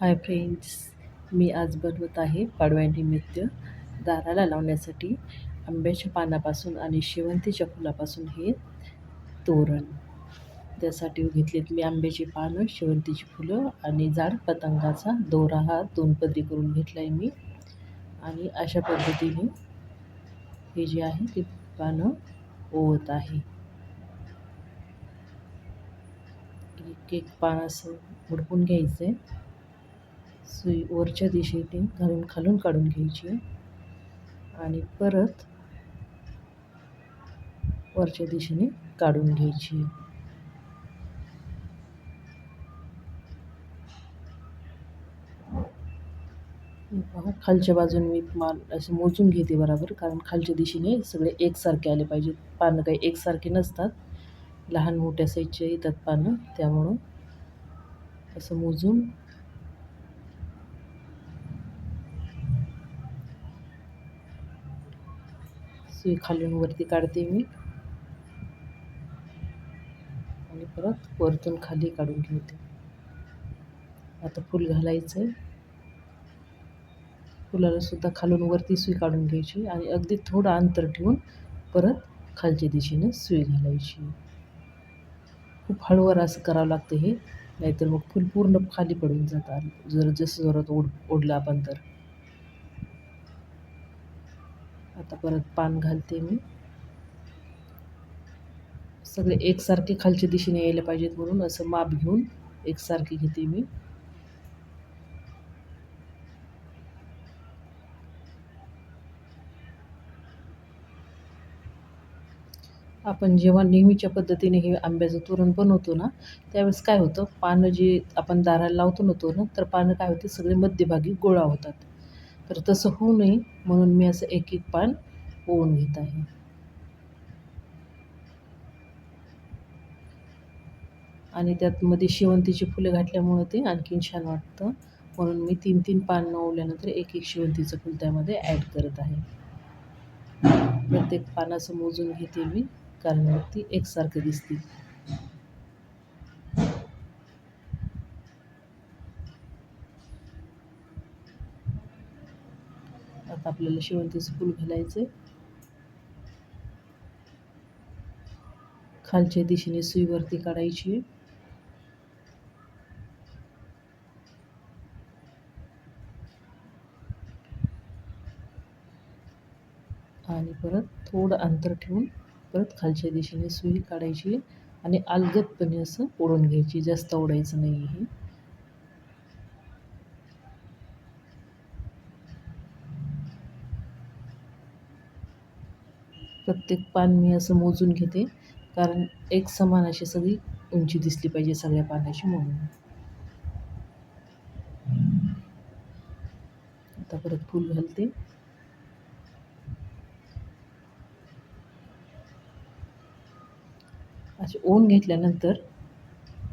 Hi friends, मी आज बनवत आहे पाडव्यानिमित्त दाराला लावण्यासाठी आंब्याच्या पानापासून आणि शेवंतीच्या फुलापासून हे तोरण. त्यासाठी घेतलेत मी आंब्याची पानं, शेवंतीची फुलं आणि जाड पतंगाचा दोरा हा 2 पदरी करून घेतला आहे मी. आणि अशा पद्धतीने हे जे आहे ते पानं ओवत आहे. एक एक पान असं उडपून घ्यायचं आहे. सुई वरच्या दिशेने घालून खालून काढून घ्यायची आणि परत वरच्या दिशेने काढून घ्यायची. पहा, खालच्या बाजूने मी माल असं मोजून घेते बरोबर, कारण खालच्या दिशेने सगळे एकसारखे आले पाहिजेत. पानं काही एकसारखे नसतात, लहान मोठ्या साईजचे येतात पानं, त्यामुळं असं मोजून सुई खालून वरती काढते मी आणि परत वरतून खाली काढून घेते. आता फूल घालायचं आहे. फुलाला सुद्धा खालून वरती सुई काढून घ्यायची आणि अगदी थोडं अंतर ठेवून परत खालच्या दिशेने सुई घालायची. खूप हळूवार असं करावं लागतं हे, नाहीतर मग फूल पूर्ण खाली पडून जातात जर जसं जोरात ओढलं आपण तर. आता परत पान घालते मी. सगळे एकसारखे खालच्या दिशेने यायला पाहिजेत म्हणून असं माप घेऊन एकसारखे घेते मी. आपण जेव्हा नेहमीच्या पद्धतीने हे आंब्याचं तोरण बनवतो ना, त्यावेळेस काय होतं, पानं जी आपण दाराला लावतो ना तोरण, तर पानं काय होते सगळे मध्यभागी गोळा होतात. तर तसं होऊ नये म्हणून मी असं एक एक पान ओवून घेत आहे. आणि त्यात मध्ये शेवंतीची फुलं घातल्यामुळं ते आणखीन छान वाटतं, म्हणून मी 3-3 पानं ओवल्यानंतर एक एक शेवंतीचं फुल त्यामध्ये ॲड करत आहे. प्रत्येक पानाचं मोजून घेते मी, कारण मग ती एकसारखं दिसतील. आता आपल्याला शेवंतीचं फूल घालायचं. खालच्या दिशेने सुई वरती काढायची आणि परत थोडं अंतर ठेवून परत खालच्या दिशेने सुई काढायची आणि अलगदपणे असं ओढून घ्यायची, जास्त ओढायचं नाही आहे. प्रत्येक पान मी असं मोजून घेते, कारण एक समान अशी सगळी उंची दिसली पाहिजे सगळ्या पानाची म्हणून. आता परत फूल घालते. असे ओवून घेतल्यानंतर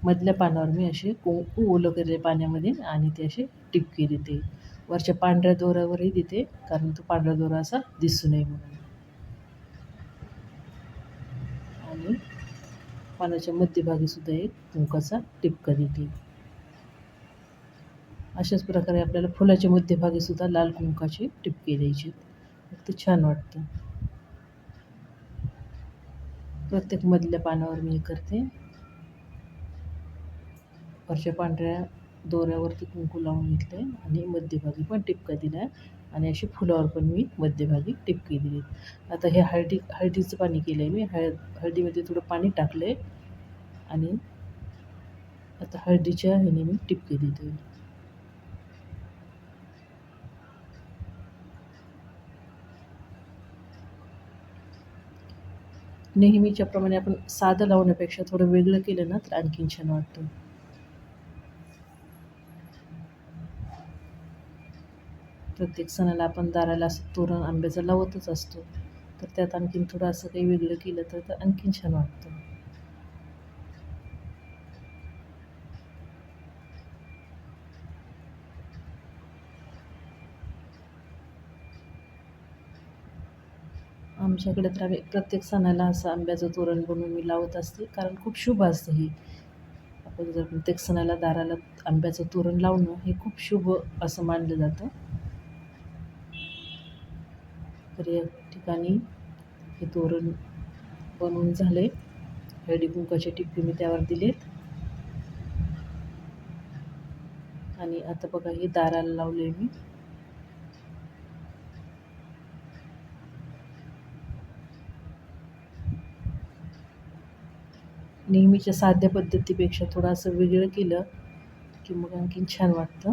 मधल्या पानावर मी असे कुंकू ओलं केले पाण्यामध्ये आणि ते असे टिपके देते. वरच्या पांढऱ्या दोऱ्यावरही देते, कारण तो पांढरा दोरा असा दिसू नये म्हणून. आणि पानाच्या मध्यभागी सुद्धा एक कुंकाचा टिपका देते. अशाच प्रकारे आपल्याला फुलाच्या मध्यभागी सुद्धा लाल कुंकाचे टिपके द्यायचे, मग ते छान वाटतं. प्रत्येक मधल्या पानावर मी हे करते. वरच्या पांढऱ्या दोऱ्यावरती कुंकू लावून घेतलं आहे आणि मध्यभागी पण टिपका दिला आहे आणि अशी फुलावर पण मी मध्यभागी टिपके दिली. आता हे हळदीचं पाणी केलं आहे मी. हळदीमध्ये थोडं पाणी टाकलं आहे आणि आता हळदीच्या ह्याने मी टिपके देते. नेहमीच्या प्रमाणे आपण साधं लावण्यापेक्षा थोडं वेगळं केलं ना तर आणखीन छान वाटतं. प्रत्येक सणाला आपण दाराला असं तोरण आंब्याचं लावतच असतो, तर त्यात आणखीन थोडं असं काही वेगळं केलं तर आणखीन छान वाटतं. आमच्याकडे तर आम्ही प्रत्येक सणाला असं आंब्याचं तोरण बनवून मी लावत असते, कारण खूप शुभ असतं हे. जर प्रत्येक सणाला दाराला आंब्याचं तोरण लावणं हे खूप शुभ असं मानलं जातं. तर या ठिकाणी हे तोरण बनवून झाले. हळदी कुंकाचे टिपके मी त्यावर दिलेत आणि आता बघा हे दाराला लावले मी. नेहमीच्या साध्या पद्धतीपेक्षा थोडं असं वेगळं केलं की मग आणखीन छान वाटतं.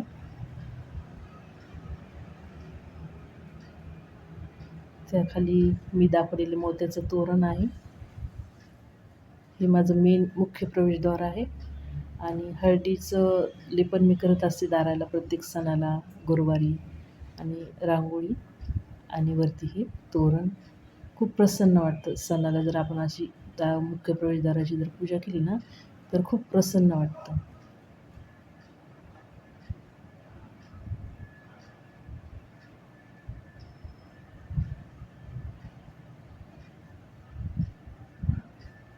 त्याखाली मी दाखवलेलं मोत्याचं तोरण आहे. हे माझं मेन मुख्य प्रवेशद्वार आहे आणि हळदीचं लेपन मी करत असते दाराला प्रत्येक सणाला गुरुवारी आणि रांगोळी आणि वरती हे तोरण. खूप प्रसन्न वाटतं सणाला जर आपण अशी मुख्य प्रवेशद्वाराची जर पूजा केली ना तर खूप प्रसन्न वाटतं.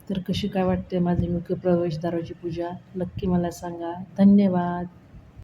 तर कशी काय वाटते माझी मुख्य प्रवेशद्वाराची पूजा नक्की मला सांगा. धन्यवाद.